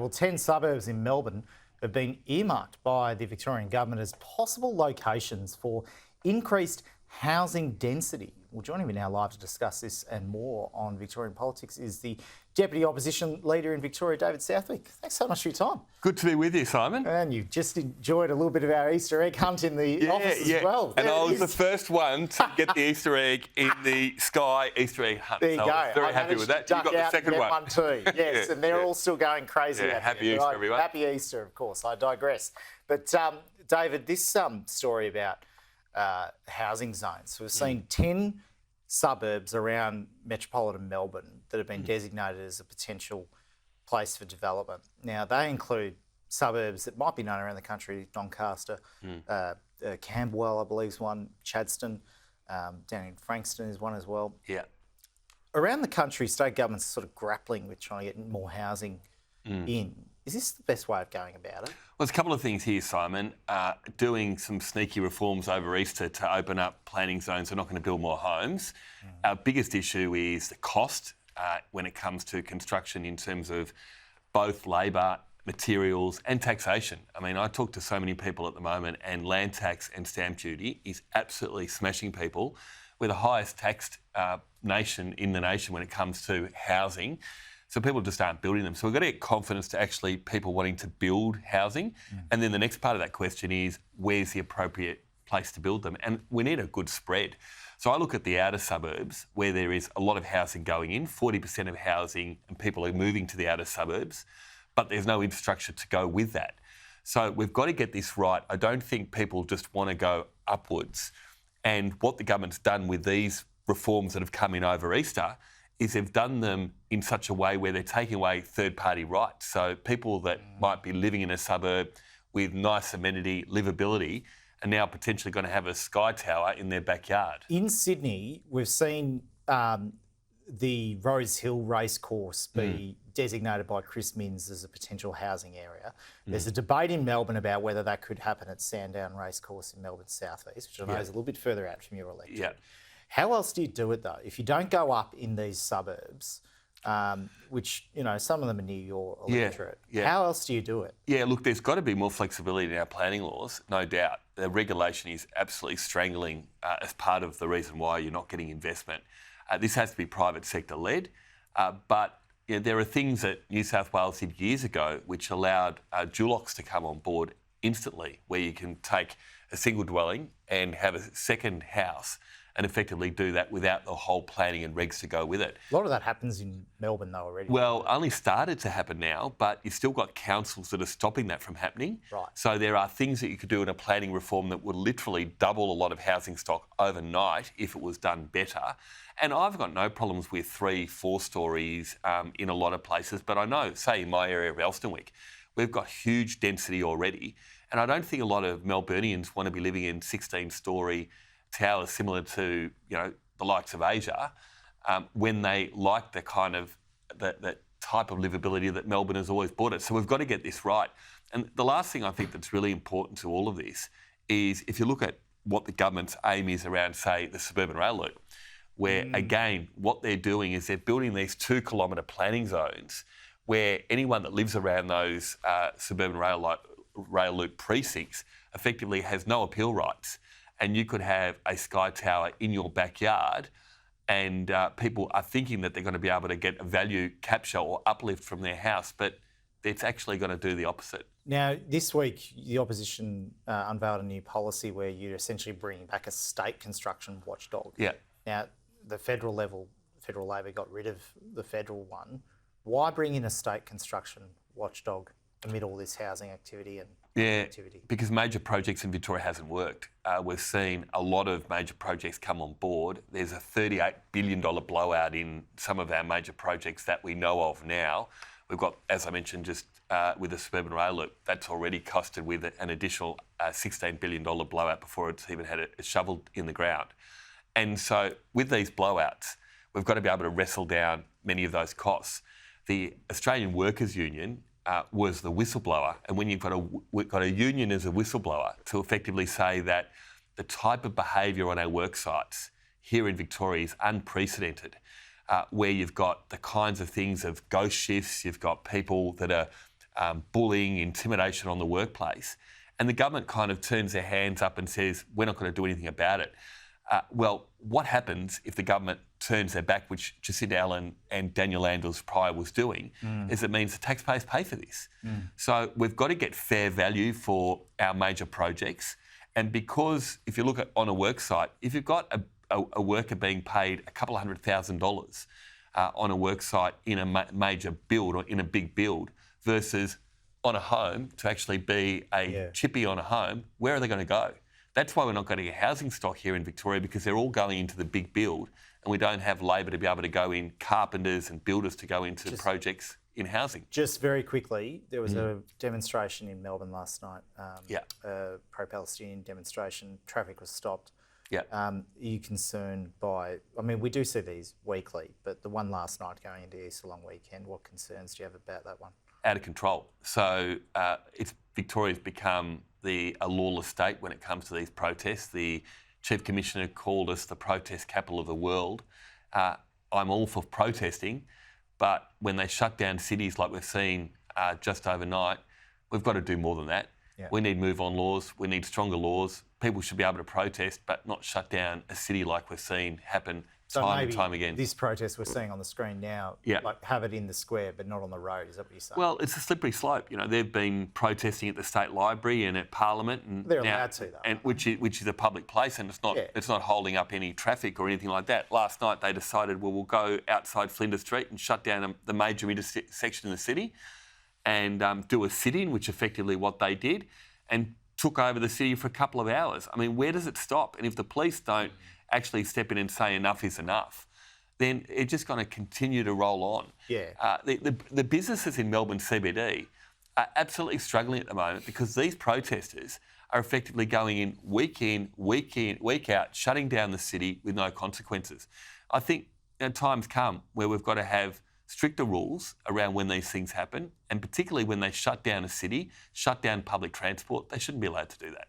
well, 10 suburbs in Melbourne have been earmarked by the Victorian government as possible locations for increased housing density. Well, joining me now live to discuss this and more on Victorian politics is the Deputy Opposition Leader in Victoria, David Southwick. Thanks so much for your time. Good to be with you, Simon. And you just enjoyed a little bit of our Easter egg hunt in the office as well. And I was the first one to get the Easter egg in the Sky Easter egg hunt. There you go. I was very happy with that. You got the second one. Too. Yes, and they're all still going crazy. Yeah, happy Easter, everyone. Happy Easter, of course. I digress. But David, this story about housing zones. We've seen 10 suburbs around metropolitan Melbourne that have been designated as a potential place for development. Now, they include suburbs that might be known around the country: Doncaster, Camberwell, I believe, is one, Chadstone, down in Frankston is one as well. Yeah. Around the country, state governments are sort of grappling with trying to get more housing in. Is this the best way of going about it? Well, there's a couple of things here, Simon. Doing some sneaky reforms over Easter to open up planning zones. We're not going to build more homes. Our biggest issue is the cost when it comes to construction in terms of both labour, materials and taxation. I mean, I talk to so many people at the moment, and land tax and stamp duty is absolutely smashing people. We're the highest taxed nation in the nation when it comes to housing. So people just aren't building them. So we've got to get confidence to actually people wanting to build housing. And then the next part of that question is, where's the appropriate place to build them? And we need a good spread. So I look at the outer suburbs where there is a lot of housing going in, 40% of housing, and people are moving to the outer suburbs, but there's no infrastructure to go with that. So we've got to get this right. I don't think people just want to go upwards. And what the government's done with these reforms that have come in over Easter is they've done them in such a way where they're taking away third-party rights. So people that might be living in a suburb with nice amenity, livability, are now potentially going to have a sky tower in their backyard. In Sydney, we've seen the Rose Hill racecourse be designated by Chris Minns as a potential housing area. There's a debate in Melbourne about whether that could happen at Sandown Racecourse in Melbourne South East, which I know is a little bit further out from your electorate. Yeah. How else do you do it, though? If you don't go up in these suburbs, which, you know, some of them are near your electorate, how else do you do it? Yeah, look, there's got to be more flexibility in our planning laws, no doubt. The regulation is absolutely strangling as part of the reason why you're not getting investment. This has to be private sector led, but you know, there are things that New South Wales did years ago which allowed dulocks to come on board instantly, where you can take a single dwelling and have a second house and effectively do that without the whole planning and regs to go with it. A lot of that happens in Melbourne, though, already. Well, only started to happen now, but you've still got councils that are stopping that from happening. Right. So there are things that you could do in a planning reform that would literally double a lot of housing stock overnight if it was done better. And I've got no problems with 3-4 stories in a lot of places, but I know, say in my area of Elsternwick, we've got huge density already, and I don't think a lot of Melburnians want to be living in 16-storey towers similar to, you know, the likes of Asia, when they like the kind of that type of livability that Melbourne has always brought it. So we've got to get this right. And the last thing I think that's really important to all of this is if you look at what the government's aim is around, say, the suburban rail loop, where again what they're doing is they're building these 2-kilometre planning zones where anyone that lives around those suburban rail loop precincts effectively has no appeal rights. And you could have a sky tower in your backyard, and people are thinking that they're going to be able to get a value capture or uplift from their house, but it's actually going to do the opposite. Now, this week, the opposition unveiled a new policy where you're essentially bringing back a state construction watchdog. Yeah. Now, the federal level, Federal Labor got rid of the federal one. Why bring in a state construction watchdog amid all this housing activity and activity? Because major projects in Victoria hasn't worked. We've seen a lot of major projects come on board. There's a $38 billion blowout in some of our major projects that we know of now. We've got, as I mentioned, just with the suburban rail loop, that's already costed with an additional $16 billion blowout before it's even had it shoveled in the ground. And so with these blowouts, we've got to be able to wrestle down many of those costs. The Australian Workers' Union was the whistleblower, and when you've got a union as a whistleblower to effectively say that the type of behaviour on our work sites here in Victoria is unprecedented, where you've got the kinds of things of ghost shifts, you've got people that are bullying, intimidation on the workplace, and the government kind of turns their hands up and says, we're not going to do anything about it. Well, what happens if the government turns their back, which Jacinda Allen and Daniel Andrews prior was doing, is it means the taxpayers pay for this. So we've got to get fair value for our major projects. And because if you look at on a work site, if you've got a worker being paid a couple of $100,000 on a work site in a major build or in a big build versus on a home to actually be a chippy on a home, where are they going to go? That's why we're not getting a housing stock here in Victoria, because they're all going into the big build and we don't have labour to be able to go in, carpenters and builders to go into projects in housing. Just very quickly, there was a demonstration in Melbourne last night, a pro-Palestinian demonstration. Traffic was stopped. Are you concerned by, I mean, we do see these weekly, but the one last night going into Easter long weekend, what concerns do you have about that one? Out of control. So Victoria's become a lawless state when it comes to these protests. The Chief Commissioner called us the protest capital of the world. I'm all for protesting, but when they shut down cities like we've seen just overnight, we've got to do more than that. We need move-on laws. We need stronger laws. People should be able to protest, but not shut down a city like we've seen happen time and time again. This protest we're seeing on the screen now, like have it in the square but not on the road, is that what you're saying? Well, it's a slippery slope. You know, they've been protesting at the State Library and at Parliament, and they're allowed to, though, and which is a public place, and it's not holding up any traffic or anything like that. Last night they decided, well, we'll go outside Flinders Street and shut down the major intersection in the city, and do a sit-in, which effectively what they did, and took over the city for a couple of hours. I mean, where does it stop? And if the police don't actually step in and say enough is enough, then it's just going to continue to roll on. The businesses in Melbourne CBD are absolutely struggling at the moment because these protesters are effectively going in, week out, shutting down the city with no consequences. I think times come where we've got to have stricter rules around when these things happen, and particularly when they shut down a city, shut down public transport, they shouldn't be allowed to do that.